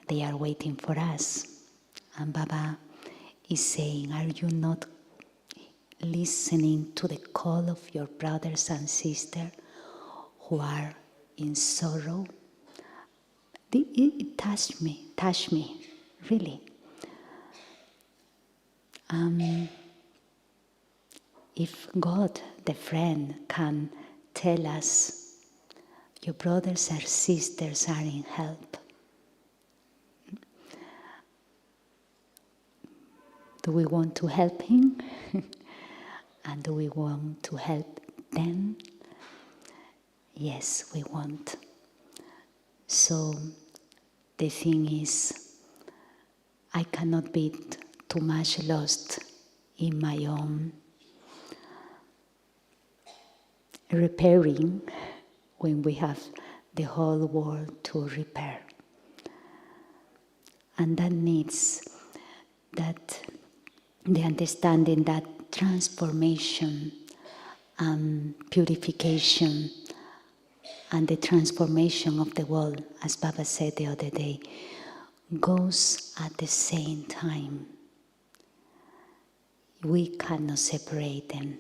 they are waiting for us. And Baba is saying, are you not listening to the call of your brothers and sisters who are in sorrow? It touched me, really. If God, the friend, can tell us, your brothers and sisters are in help, do we want to help him? And do we want to help them? Yes, we want. So the thing is, I cannot be too much lost in my own repairing when we have the whole world to repair. And that needs that the understanding that transformation and purification and the transformation of the world, as Baba said the other day, goes at the same time. We cannot separate them.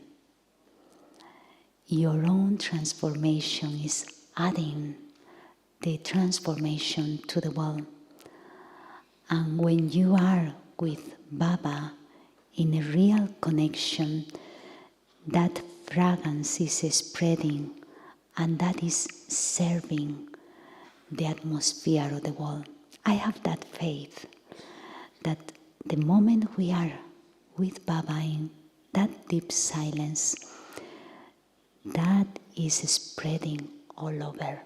Your own transformation is adding the transformation to the world. And when you are with Baba in a real connection, that fragrance is spreading and that is serving the atmosphere of the world. I have that faith that the moment we are with Baba in that deep silence, that is spreading all over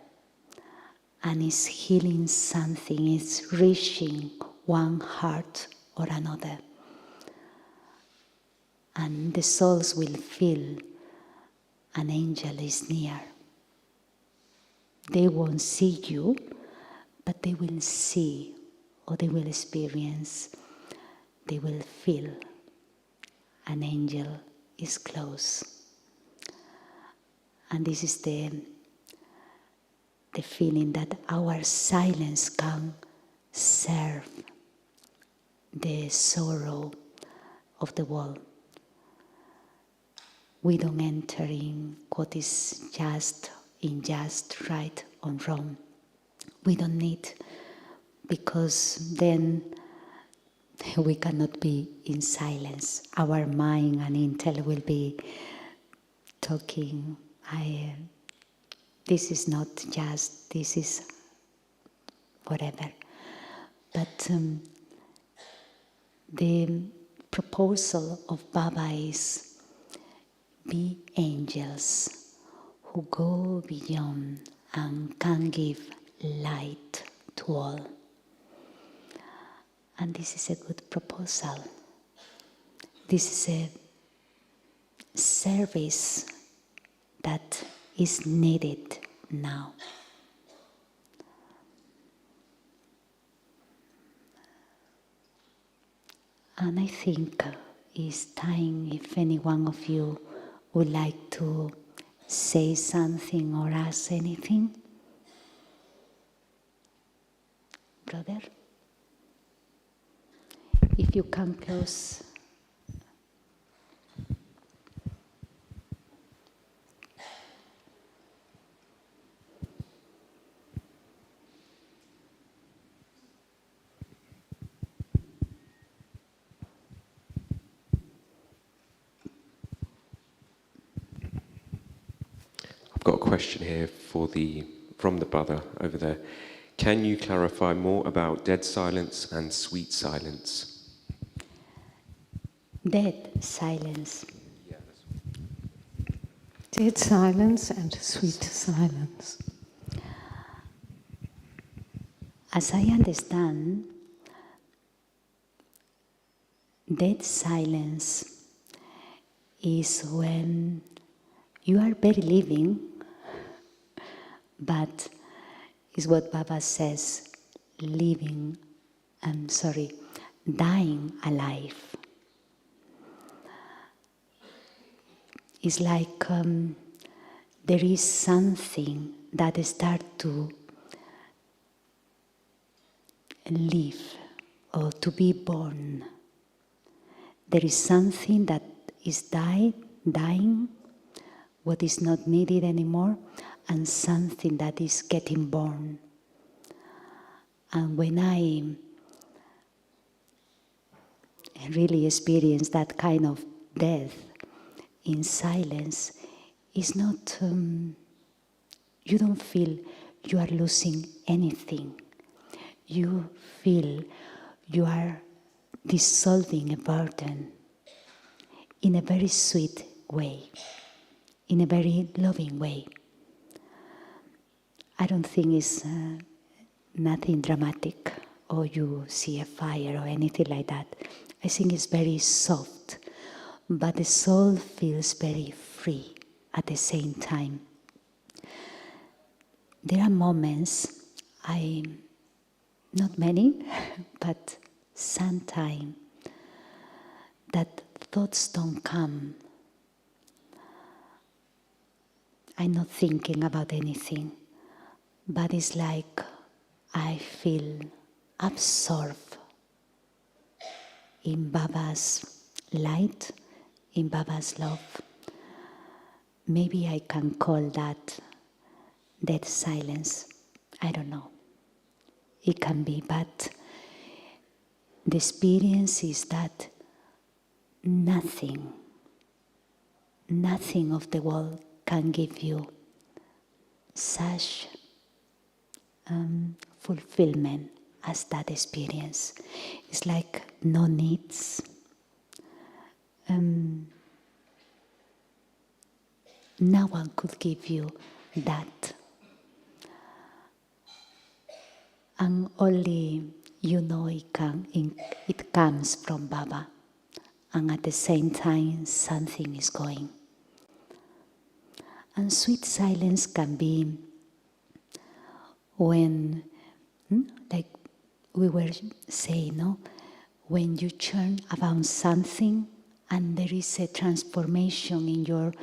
and is healing something, is reaching one heart or another. And the souls will feel an angel is near. They won't see you, but they will see or they will experience, they will feel an angel is close. And this is the feeling that our silence can serve the sorrow of the world. We don't enter in what is just, unjust, right or wrong. We don't need, because then we cannot be in silence. Our mind and intellect will be talking. This is not just, this is whatever. But the proposal of Baba is be angels who go beyond and can give light to all. And this is a good proposal. This is a service that is needed now. And I think it's time if any one of you would like to say something or ask anything. Brother? If you come close. I've got a question here from the brother over there. Can you clarify more about dead silence and sweet silence? Dead silence. Yeah, Dead silence and sweet silence. As I understand, dead silence is when You are very living, but is what Baba says, dying alive. It's like there is something that starts to live or to be born. There is something that is dying, what is not needed anymore, and something that is getting born. And when I really experience that kind of death in silence, it's not, you don't feel you are losing anything. You feel you are dissolving a burden in a very sweet way, in a very loving way. I don't think it's nothing dramatic, or you see a fire or anything like that. I think it's very soft, but the soul feels very free at the same time. There are moments, not many, but sometimes, that thoughts don't come. I'm not thinking about anything, but it's like I feel absorbed in Baba's light, in Baba's love. Maybe I can call that dead silence. I don't know. It can be, but the experience is that nothing of the world can give you such fulfillment as that experience. It's like no needs. No one could give you that. And only you know it comes from Baba. And at the same time, something is going. And sweet silence can be when, like we were saying, no? When you churn about something and there is a transformation in your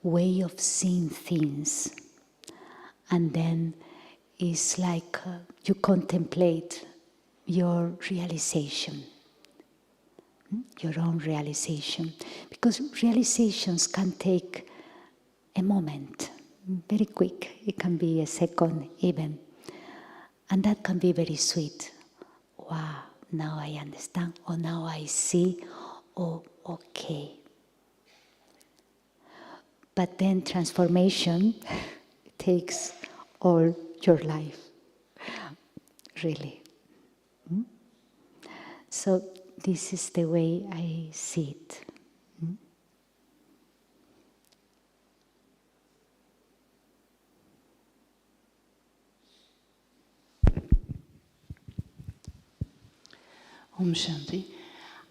way of seeing things. And then it's like you contemplate your realization, your own realization. Because realizations can take a moment, very quick. It can be a second even. And that can be very sweet. Wow, now I understand, or now I see, or okay. But then transformation takes all your life, really. So this is the way I see it. Om Shanti.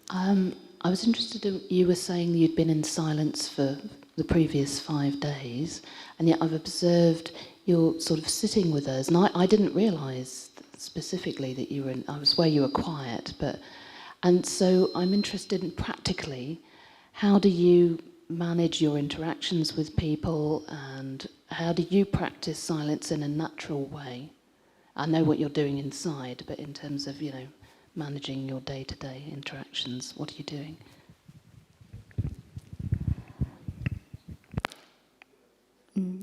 I was interested in, you were saying you'd been in silence for the previous 5 days, and yet I've observed you're sort of sitting with us, and I didn't realise specifically that you were I was where you were quiet, and so I'm interested in practically, how do you manage your interactions with people, and how do you practice silence in a natural way? I know what you're doing inside, but in terms of, managing your day-to-day interactions, what are you doing?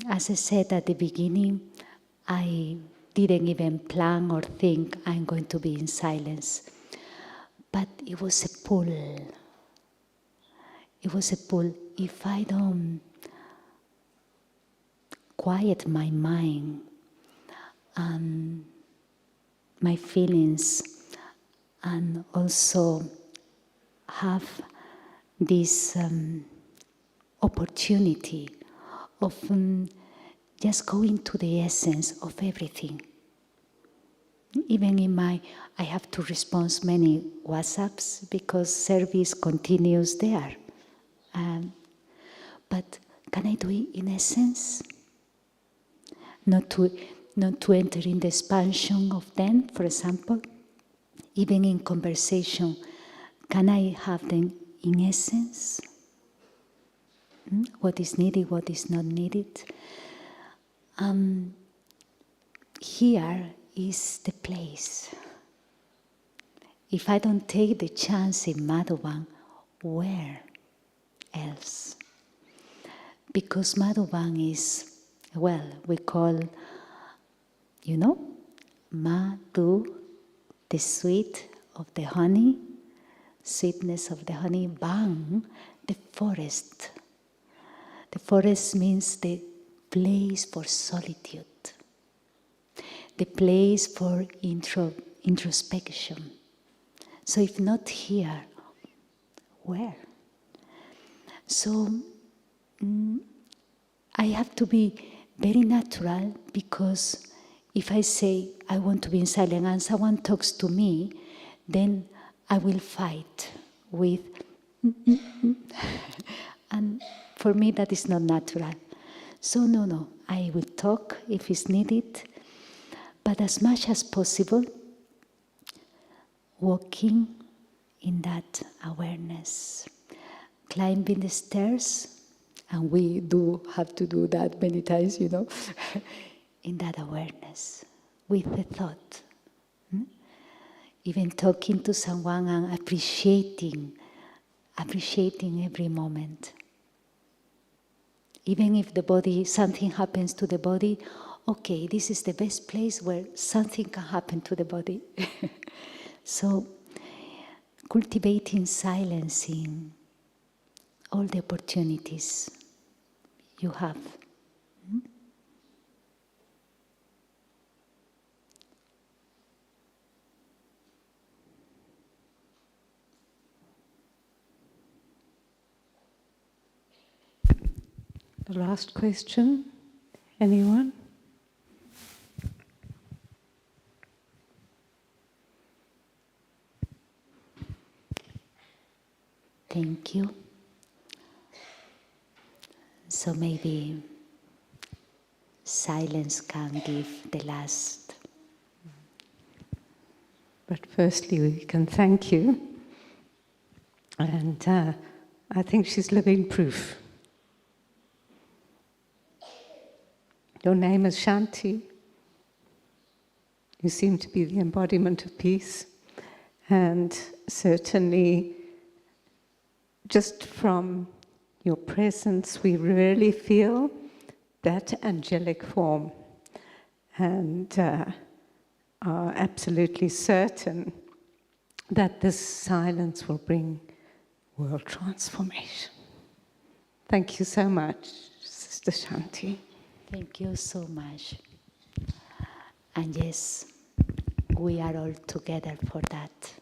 As I said at the beginning, I didn't even plan or think I'm going to be in silence. But it was a pull. It was a pull. If I don't quiet my mind and my feelings, and also have this opportunity of just going to the essence of everything. Even in I have to respond many WhatsApps because service continues there. But can I do it in essence? Not to enter in the expansion of them, for example. Even in conversation, can I have them in essence? What is needed, what is not needed? Here is the place. If I don't take the chance in Madhuban, where else? Because Madhuban is, well, we call, Madhu, the sweet of the honey, sweetness of the honey, Bang, the forest. The forest means the place for solitude, the place for introspection. So if not here, where? So I have to be very natural, because if I say I want to be in silence and someone talks to me, then I will fight with and for me that is not natural. So no, I will talk if it's needed, but as much as possible, walking in that awareness, climbing the stairs, and we do have to do that many times, in that awareness, with the thought. Even talking to someone and appreciating every moment. Even if the body, something happens to the body, okay, this is the best place where something can happen to the body. So, cultivating silence in all the opportunities you have. The last question, anyone? Thank you. So maybe silence can give the last. But firstly, we can thank you. And I think she's living proof. Your name is Shanti. You seem to be the embodiment of peace. And certainly, just from your presence, we really feel that angelic form. And are absolutely certain that this silence will bring world transformation. Thank you so much, Sister Shanti. Thank you so much. And yes, we are all together for that.